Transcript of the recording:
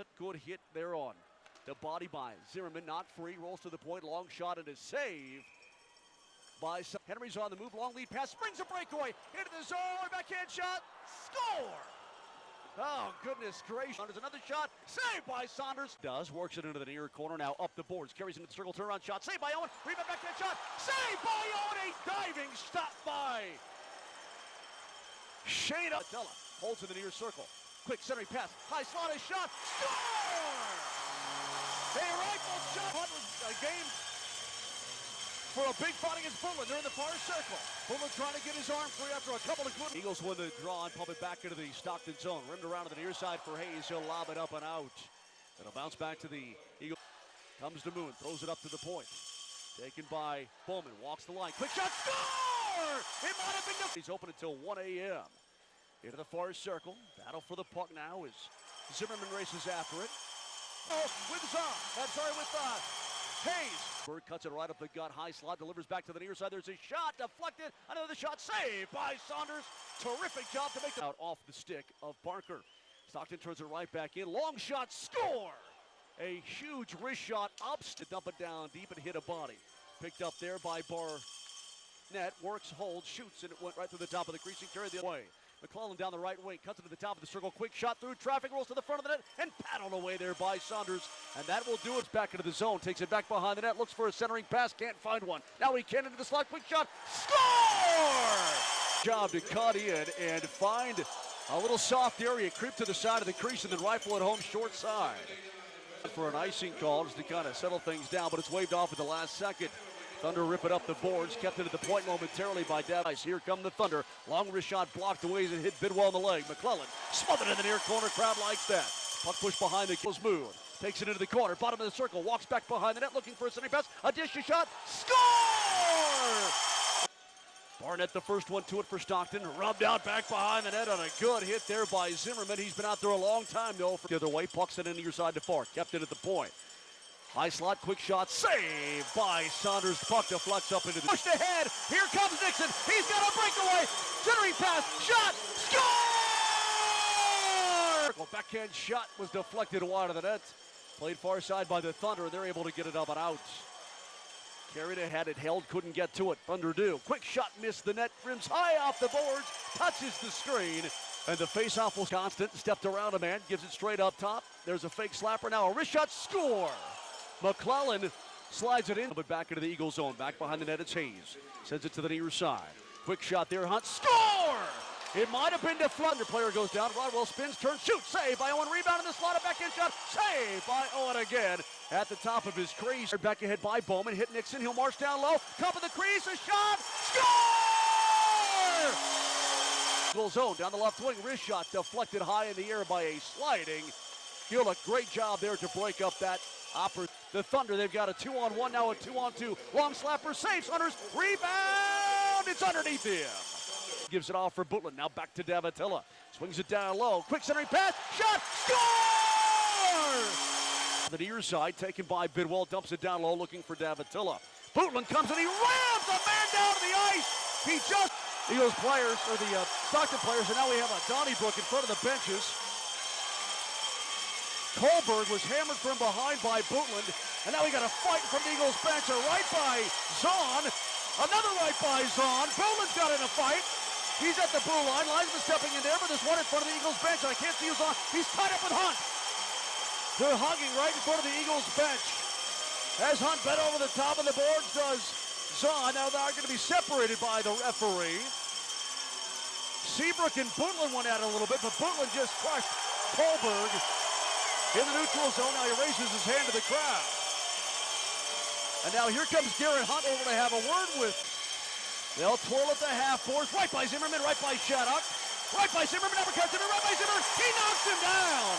it. Good hit there on the body by Zimmerman. Not free. Rolls to the point. Long shot and a save by Henry's on the move. Long lead pass. Springs a breakaway. Into the zone. Backhand shot. Score! Oh, goodness gracious. There's another shot. Saved by Saunders. Works it into the near corner. Now up the boards. Carries into the circle. Turnaround shot. Saved by Owen. Rebound backhand shot. Saved by Owen. A diving stop by Shane Attella. Holds in the near circle. Quick centering pass. High slotted shot. Score! A rifle shot. What was a game for a big fight against Portland. They're in the far circle. Portland trying to get his arm free after a couple of good. Eagles win the draw and pump it back into the Stockton zone. Rimmed around to the near side for Hayes. He'll lob it up and out. It'll bounce back to the Eagles. Comes to Moon. Throws it up to the point. Taken by Bowman. Walks the line. Quick shot. Score! It might have been. He's open until 1 a.m. Into the far circle. Battle for the puck now as Zimmerman races after it. Oh, with Hayes. Bird cuts it right up the gut. High slot, delivers back to the near side. There's a shot deflected. Another shot saved by Saunders. Terrific job to make it out off the stick of Parker. Stockton turns it right back in. Long shot, score! A huge wrist shot up to dump it down deep and hit a body. Picked up there by Barnett. Works, holds, shoots, and it went right through the top of the crease and carried the other way. McClellan down the right wing, cuts it to the top of the circle. Quick shot through traffic, rolls to the front of the net, and paddled away there by Saunders. And that will do it. Back into the zone, takes it back behind the net, looks for a centering pass, can't find one. Now he can into the slot, quick shot, score! Job to cut in and find a little soft area, creep to the side of the crease, and then rifle it home short side. For an icing call, just to kind of settle things down, but it's waved off at the last second. Thunder rip it up the boards, kept it at the point momentarily by Davies. Here come the Thunder. Long wrist shot blocked away and hit Bidwell in the leg. McClellan smothered in the near corner. Crowd likes that. Puck push behind the Moon. Takes it into the corner. Bottom of the circle. Walks back behind the net looking for a centering pass. A dish, a shot. Score! Barnett the first one to it for Stockton. Rubbed out back behind the net on a good hit there by Zimmerman. He's been out there a long time though. The other way. Pucks it into your side to far. Kept it at the point. High slot, quick shot, saved by Saunders. Puck deflects up into the... Pushed ahead, here comes Nixon. He's got a breakaway. Centering pass, shot, score! Backhand shot was deflected wide of the net. Played far side by the Thunder. They're able to get it up and out. Carried it, had it held, couldn't get to it. Thunder do. Quick shot, missed the net. Rims high off the boards, touches the screen. And the faceoff was constant. Stepped around a man, gives it straight up top. There's a fake slapper now. A wrist shot, score! McClellan slides it in, but back into the Eagle zone. Back behind the net, it's Hayes. Sends it to the near side. Quick shot there, Hunt. Score! It might have been deflected. Player goes down. Rodwell spins, turns, shoots. Saved by Owen. Rebound in the slot. A backhand shot. Saved by Owen again at the top of his crease. Back ahead by Bowman. Hit Nixon. He'll march down low. Top of the crease. A shot. Score! Eagle zone down the left wing. Wrist shot deflected high in the air by a sliding Gillick. Great job there to break up that opportunity. The Thunder, they've got a 2-on-1, now a 2-on-2. Long slapper, saves, Hunters, rebound, it's underneath him. Gives it off for Butland, now back to Davatilla. Swings it down low, quick centering pass, shot, score! The near side, taken by Bidwell, dumps it down low, looking for Davatilla. Butland comes and he rams the man down to the ice. He just, Eagles players, or the Stockton players, and now we have a Donnybrook in front of the benches. Kohlberg was hammered from behind by Butland, and now we got a fight from the Eagles bench. A right by Zahn, another right by Zahn. Butland's got in a fight. He's at the blue line. Linesman stepping in there, but there's one in front of the Eagles bench. I can't see who's on. He's tied up with Hunt. They're hugging right in front of the Eagles bench. As Hunt bent over the top of the boards, does Zahn. Now they're going to be separated by the referee. Seabrook and Butland went at it a little bit, but Butland just crushed Kohlberg. In the neutral zone, now he raises his hand to the crowd. And now here comes Garrett Hunt over to have a word with. They'll twirl at the half boards. Right by Zimmerman, right by Shattuck. Right by Zimmerman, uppercuts him, right by Zimmerman. He knocks him down.